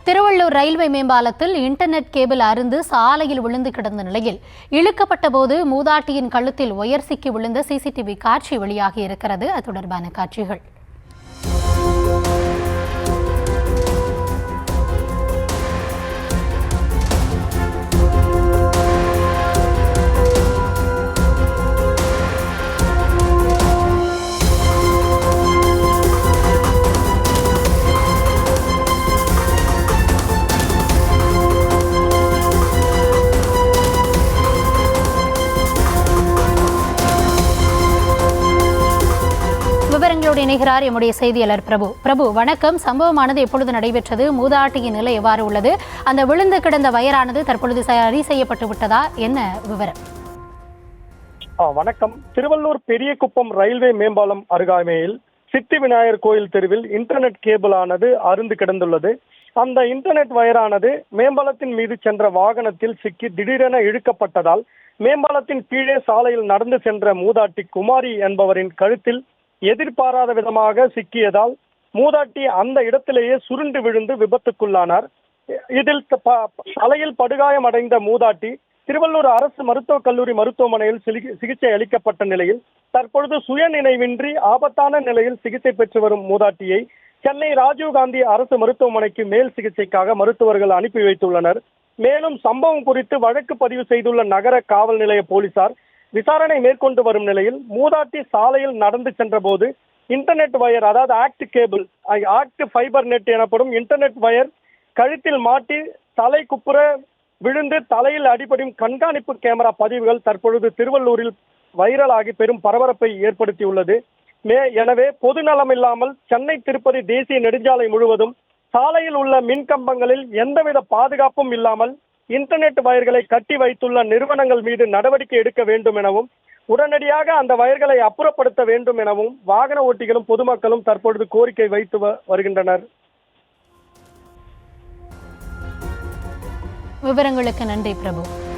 Tiruvallur railway மேம்பாலத்தில் internet cable அறுந்து சாலையில் விழுந்து கிடந்த நிலையில் இழுக்கப்பட்ட போது மூதாட்டியின் கழுத்தில் ஒயர் சிக்கி விழுந்த சிசிடிவி காட்சி வெளியாகி இருக்கிறது. அது தொடர்பான காட்சிகள். விவரங்களோடு இணைகிறார் எம்முடைய செய்தியாளர் பிரபு. வணக்கம். சம்பவமானது எப்பொழுது நடைபெற்றது? மூதாட்டியின் நிலை எவ்வாறு உள்ளது? அந்த விழுந்து கிடந்த வயரானது தற்பொழுது சரி செய்யப்பட்டு விட்டதா? என்ன விவரம்? வணக்கம். திருவள்ளூர் பெரியகுப்பம் ரயில்வே மேம்பாலம் அருகாமையில் சித்தி விநாயகர் கோயில் தெருவில் இன்டர்நெட் கேபிள் ஆனது அறுந்து கிடந்துள்ளது. அந்த இன்டர்நெட் வயரானது மேம்பாலத்தின் மீது சென்ற வாகனத்தில் சிக்கி திடீரென இழுக்கப்பட்டதால் மேம்பாலத்தின் கீழே சாலையில் நடந்து சென்ற மூதாட்டி குமாரி என்பவரின் கழுத்தில் எதிர்பாராத விதமாக சிக்கியதால் மூதாட்டி அந்த இடத்திலேயே சுருண்டு விழுந்து விபத்துக்குள்ளானார். இதில் தலையில் படுகாயம் அடைந்த மூதாட்டி திருவள்ளூர் அரசு மருத்துவக் கல்லூரி மருத்துவமனையில் சிகிச்சை அளிக்கப்பட்ட நிலையில் தற்பொழுது சுயநினைவின்றி ஆபத்தான நிலையில் சிகிச்சை பெற்று வரும் மூதாட்டியை சென்னை ராஜீவ்காந்தி அரசு மருத்துவமனைக்கு மேல் சிகிச்சைக்காக மருத்துவர்கள் அனுப்பி வைத்துள்ளனர். மேலும் சம்பவம் குறித்து வழக்கு பதிவு செய்துள்ள நகர காவல் நிலைய போலீசார் விசாரணை மேற்கொண்டு வரும் நிலையில் மூதாட்டி சாலையில் நடந்து சென்ற போது இன்டர்நெட் வயர், அதாவது ஆக்ட் ஃபைபர் நெட் எனப்படும் இன்டர்நெட் வயர் கழுத்தில் மாட்டி தலை குப்புற விழுந்து தலையில் அடிபடும் கண்காணிப்பு கேமரா பதிவுகள் தற்பொழுது திருவள்ளூரில் வைரலாகி பெரும் பரபரப்பை ஏற்படுத்தியுள்ளது. எனவே பொது நலம் இல்லாமல் சென்னை திருப்பதி தேசிய நெடுஞ்சாலை முழுவதும் சாலையில் உள்ள மின்கம்பங்களில் எந்தவித பாதுகாப்பும் இல்லாமல் இன்டர்நெட் வயர்களை கட்டி வைத்துள்ள நிறுவனங்கள் மீது நடவடிக்கை எடுக்க வேண்டும் எனவும் உடனடியாக அந்த வயர்களை அப்புறப்படுத்த வேண்டும் எனவும் வாகன ஓட்டிகளும் பொதுமக்களும் தற்பொழுது கோரிக்கை வைத்து வருகின்றனர். விவரங்களுக்கு நன்றி பிரபு.